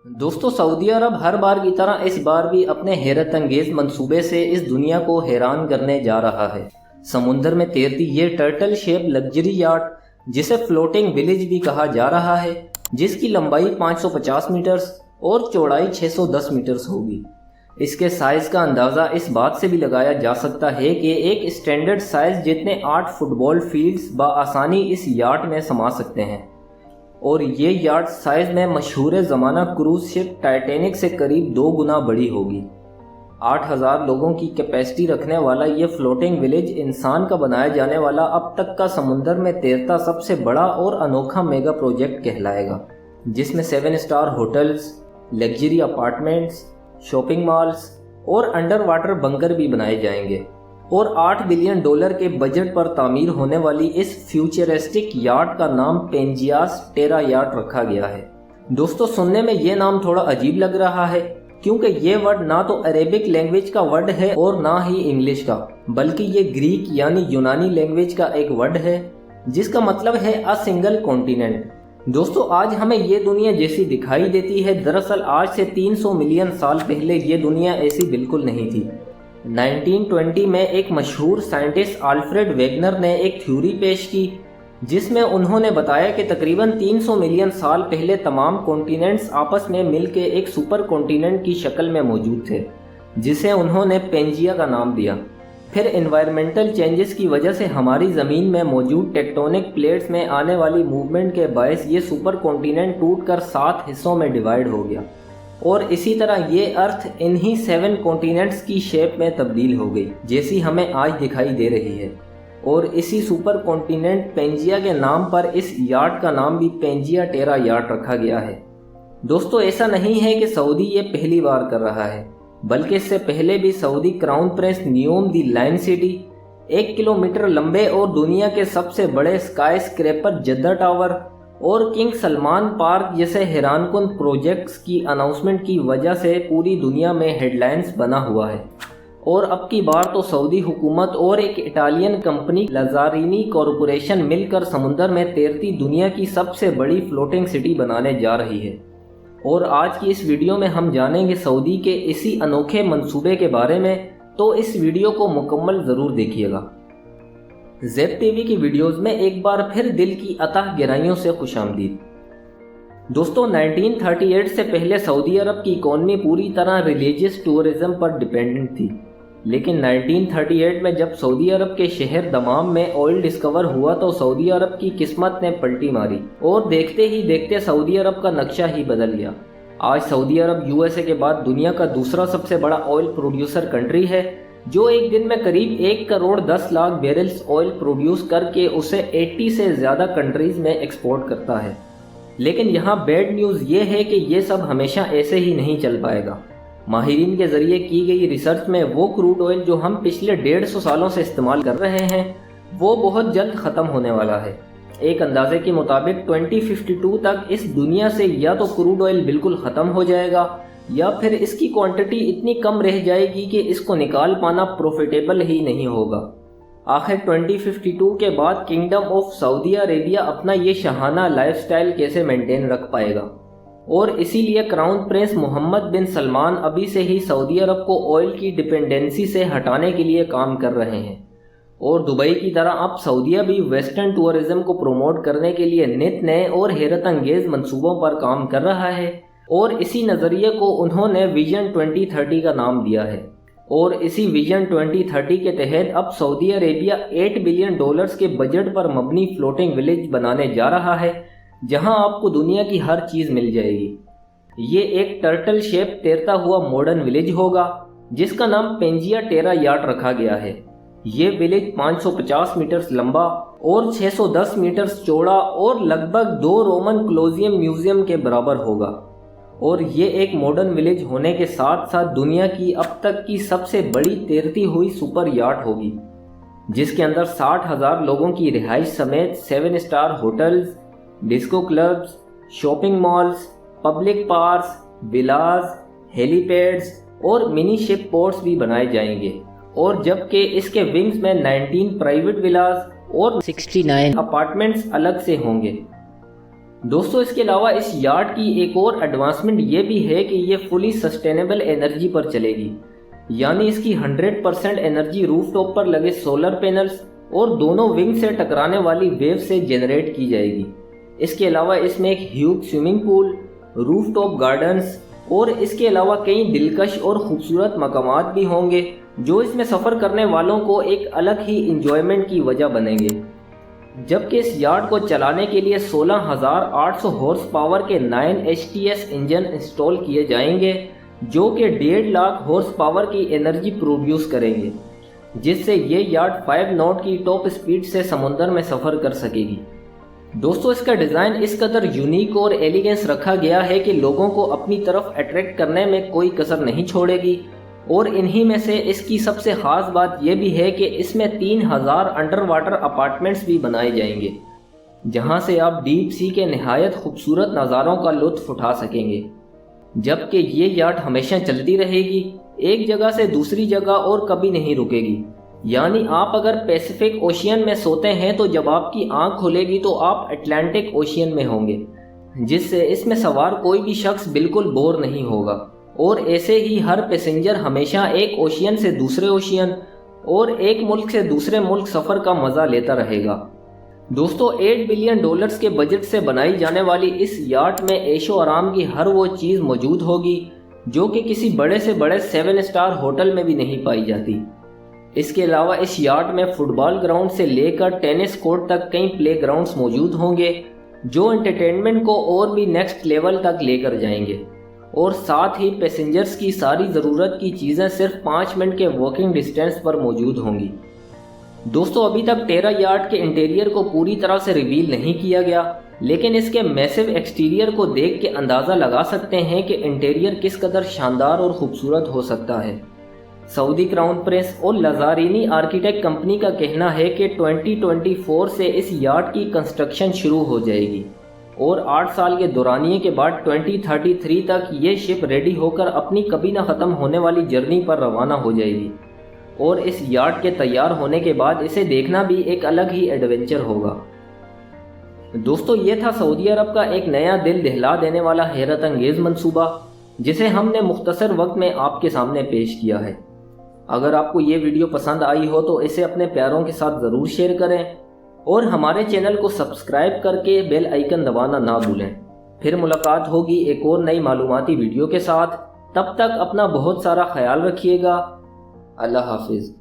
दोस्तों, सऊदी अरब हर बार की तरह इस बार भी अपने हैरत अंगेज मंसूबे से इस दुनिया को हैरान करने जा रहा है। समुंदर में तैरती ये टर्टल शेप लग्जरी याट, जिसे फ्लोटिंग विलेज भी कहा जा रहा है, जिसकी लंबाई 550 मीटर्स और चौड़ाई 610 मीटर्स होगी। इसके साइज का अंदाज़ा इस बात से भी लगाया जा सकता है कि एक स्टैंडर्ड साइज जितने 8 फुटबॉल फील्ड्स बआसानी इस याट में समा सकते हैं। और ये याट साइज में मशहूर ज़माना क्रूज शिप टाइटैनिक से करीब 2 गुना बड़ी होगी। 8000 लोगों की कैपेसिटी रखने वाला ये फ्लोटिंग विलेज इंसान का बनाया जाने वाला अब तक का समुंदर में तैरता सबसे बड़ा और अनोखा मेगा प्रोजेक्ट कहलाएगा, जिसमें 7 star hotels, luxury apartments, shopping malls और अंडर वाटर बंकर भी बनाए जाएंगे। और $8 बिलियन के बजट पर तामीर होने वाली इस फ्यूचरिस्टिक याट का नाम पेंजियास टेरा याट रखा गया है। दोस्तों, सुनने में ये नाम थोड़ा अजीब लग रहा है, क्योंकि ये वर्ड ना तो अरेबिक लैंग्वेज का वर्ड है और ना ही इंग्लिश का, बल्कि ये ग्रीक यानी यूनानी लैंग्वेज का एक वर्ड है, जिसका मतलब है अ सिंगल कॉन्टिनेंट। दोस्तों, आज हमें ये दुनिया जैसी दिखाई देती है, दरअसल आज से 300 मिलियन साल पहले ये दुनिया ऐसी बिल्कुल नहीं थी। 1920 में एक मशहूर साइंटिस्ट अल्फ्रेड वेगनर ने एक थ्योरी पेश की, जिसमें उन्होंने बताया कि तकरीबन 300 मिलियन साल पहले तमाम कॉन्टिनेंट्स आपस में मिलकर एक सुपर कॉन्टिनेंट की शक्ल में मौजूद थे, जिसे उन्होंने पेंजिया का नाम दिया। फिर एनवायरमेंटल चेंजेस की वजह से हमारी ज़मीन में मौजूद टेक्टोनिक प्लेट्स में आने वाली मूवमेंट के बायस ये सुपर कॉन्टिनेंट टूटकर 7 हिस्सों में डिवाइड हो गया, और इसी तरह ये अर्थ इन्हीं 7 कॉन्टिनेंट्स की शेप में तब्दील हो गई, जैसी हमें आज दिखाई दे रही है। और इसी सुपर कॉन्टिनेंट पेंजिया के नाम पर इस याट का नाम भी पेंजिया टेरा याट रखा गया है। दोस्तों, ऐसा नहीं है कि सऊदी ये पहली बार कर रहा है, बल्कि इससे पहले भी सऊदी क्राउन प्रिंस नियोम दी लाइन सिटी, 1 किलोमीटर लंबे और दुनिया के सबसे बड़े स्काई स्क्रैपर जद्दा टावर और किंग सलमान पार्क जैसे हैरानकुन प्रोजेक्ट्स की अनाउंसमेंट की वजह से पूरी दुनिया में हेडलाइंस बना हुआ है। और अब की बार तो सऊदी हुकूमत और एक इटालियन कंपनी लजारिनी कॉरपोरेशन मिलकर समुंदर में तैरती दुनिया की सबसे बड़ी फ्लोटिंग सिटी बनाने जा रही है। और आज की इस वीडियो में हम जानेंगे सऊदी के इसी अनोखे मंसूबे के बारे में, तो इस वीडियो को मुकम्मल ज़रूर देखिएगा। ज़ेब टीवी की वीडियोस में एक बार फिर दिल की अथाह गहराइयों से खुशामदीद। दोस्तों, 1938 से पहले सऊदी अरब की इकॉनमी पूरी तरह रिलीजियस टूरिज्म पर डिपेंडेंट थी, लेकिन 1938 में जब सऊदी अरब के शहर दमाम में ऑयल डिस्कवर हुआ तो सऊदी अरब की किस्मत ने पलटी मारी और देखते ही देखते सऊदी अरब का नक्शा ही बदल गया। आज सऊदी अरब यूएसए के बाद दुनिया का दूसरा सबसे बड़ा ऑयल प्रोड्यूसर कंट्री है, जो एक दिन में करीब 1 crore 10 lakh barrels oil produce करके उसे 80 से ज़्यादा कंट्रीज़ में एक्सपोर्ट करता है। लेकिन यहाँ बैड न्यूज़ ये है कि ये सब हमेशा ऐसे ही नहीं चल पाएगा। माहिरीन के ज़रिए की गई रिसर्च में वो क्रूड ऑयल जो हम पिछले 150 सालों से इस्तेमाल कर रहे हैं, वो बहुत जल्द ख़त्म होने वाला है। एक अंदाजे के मुताबिक 2052 तक इस दुनिया से या तो क्रूड ऑयल बिल्कुल ख़त्म हो जाएगा, या फिर इसकी क्वांटिटी इतनी कम रह जाएगी कि इसको निकाल पाना प्रॉफिटेबल ही नहीं होगा। आखिर 2052 के बाद किंगडम ऑफ सऊदी अरेबिया अपना ये शाहाना लाइफस्टाइल कैसे मेंटेन रख पाएगा? और इसीलिए क्राउन प्रिंस मोहम्मद बिन सलमान अभी से ही सऊदी अरब को ऑयल की डिपेंडेंसी से हटाने के लिए काम कर रहे हैं। और दुबई की तरह अब सऊदीया भी वेस्टर्न टूरिज्म को प्रमोट करने के लिए नित नए और हैरत अंगेज मंसूबों पर काम कर रहा है। और इसी नज़रिए को उन्होंने विजन 2030 का नाम दिया है। और इसी विजन 2030 के तहत अब सऊदी अरेबिया $8 बिलियन के बजट पर मबनी फ्लोटिंग विलेज बनाने जा रहा है, जहां आपको दुनिया की हर चीज़ मिल जाएगी। ये एक टर्टल शेप तैरता हुआ मॉडर्न विलेज होगा, जिसका नाम पेंजिया टेरा याट रखा गया है। ये विलेज 550 मीटर्स लंबा और 610 मीटर्स चौड़ा और लगभग 2 रोमन कोलोसियम म्यूजियम के बराबर होगा। और ये एक मॉडर्न विलेज होने के साथ साथ दुनिया की अब तक की सबसे बड़ी तैरती हुई सुपर याट होगी, जिसके अंदर 60,000 लोगों की रिहाइश समेत 7 star hotels, disco clubs, shopping malls, public parks, villas, helipads और मिनी शिप पोर्ट्स भी बनाए जाएंगे। और जबकि इसके विंग्स में 19 प्राइवेट विलाज और 69 अपार्टमेंट्स अलग से होंगे। دوستوں اس کے علاوہ اس یاٹ کی ایک اور ایڈوانسمنٹ یہ بھی ہے کہ یہ فلی سسٹینیبل انرجی پر چلے گی، یعنی اس کی 100% انرجی روف ٹاپ پر لگے سولر پینلز اور دونوں ونگ سے ٹکرانے والی ویو سے جنریٹ کی جائے گی۔ اس کے علاوہ اس میں ایک ہیوج سوئمنگ پول، روف ٹاپ گارڈنز اور اس کے علاوہ کئی دلکش اور خوبصورت مقامات بھی ہوں گے جو اس میں سفر کرنے والوں کو ایک الگ ہی انجوائمنٹ کی وجہ بنیں گے۔ جبکہ اس یاٹ کو چلانے کے لیے 16,800 ہارس پاور کے 9 HTS انجن انسٹال کیے جائیں گے جو کہ 1.5 لاکھ ہارس پاور کی انرجی پروڈیوس کریں گے، جس سے یہ یاٹ 5 ناٹ کی ٹاپ سپیڈ سے سمندر میں سفر کر سکے گی۔ دوستو اس کا ڈیزائن اس قدر یونیک اور ایلیگنس رکھا گیا ہے کہ لوگوں کو اپنی طرف اٹریکٹ کرنے میں کوئی کسر نہیں چھوڑے گی، اور انہی میں سے اس کی سب سے خاص بات یہ بھی ہے کہ اس میں 3000 انڈر واٹر اپارٹمنٹس بھی بنائے جائیں گے جہاں سے آپ ڈیپ سی کے نہایت خوبصورت نظاروں کا لطف اٹھا سکیں گے۔ جبکہ یہ یاٹ ہمیشہ چلتی رہے گی، ایک جگہ سے دوسری جگہ اور کبھی نہیں رکے گی، یعنی آپ اگر پیسیفک اوشین میں سوتے ہیں تو جب آپ کی آنکھ کھلے گی تو آپ اٹلانٹک اوشین میں ہوں گے، جس سے اس میں سوار کوئی بھی شخص بالکل بور نہیں ہوگا، اور ایسے ہی ہر پیسنجر ہمیشہ ایک اوشین سے دوسرے اوشین اور ایک ملک سے دوسرے ملک سفر کا مزہ لیتا رہے گا۔ دوستو $8 بلین کے بجٹ سے بنائی جانے والی اس یاٹ میں عیش و آرام کی ہر وہ چیز موجود ہوگی جو کہ کسی بڑے سے بڑے 7 اسٹار ہوٹل میں بھی نہیں پائی جاتی۔ اس کے علاوہ اس یاٹ میں فٹ بال گراؤنڈ سے لے کر ٹینس کورٹ تک کئی پلے گراؤنڈز موجود ہوں گے جو انٹرٹینمنٹ کو اور بھی نیکسٹ لیول تک لے کر جائیں گے، اور ساتھ ہی پیسنجرز کی ساری ضرورت کی چیزیں صرف 5 منٹ کے واکنگ ڈسٹینس پر موجود ہوں گی۔ دوستو ابھی تک ٹیرا یاٹ کے انٹیریئر کو پوری طرح سے ریویل نہیں کیا گیا، لیکن اس کے میسو ایکسٹیریئر کو دیکھ کے اندازہ لگا سکتے ہیں کہ انٹیریئر کس قدر شاندار اور خوبصورت ہو سکتا ہے۔ سعودی کراؤن پرنس اور لازارینی آرکیٹیکٹ کمپنی کا کہنا ہے کہ 2024 سے اس یاٹ کی کنسٹرکشن شروع ہو جائے گی، اور 8 سال کے دورانیے کے بعد 2033 تک یہ شپ ریڈی ہو کر اپنی کبھی نہ ختم ہونے والی جرنی پر روانہ ہو جائے گی، اور اس یاٹ کے تیار ہونے کے بعد اسے دیکھنا بھی ایک الگ ہی ایڈونچر ہوگا۔ دوستو یہ تھا سعودی عرب کا ایک نیا دل دہلا دینے والا حیرت انگیز منصوبہ جسے ہم نے مختصر وقت میں آپ کے سامنے پیش کیا ہے۔ اگر آپ کو یہ ویڈیو پسند آئی ہو تو اسے اپنے پیاروں کے ساتھ ضرور شیئر کریں، اور ہمارے چینل کو سبسکرائب کر کے بیل آئیکن دبانا نہ بھولیں۔ پھر ملاقات ہوگی ایک اور نئی معلوماتی ویڈیو کے ساتھ، تب تک اپنا بہت سارا خیال رکھیے گا۔ اللہ حافظ۔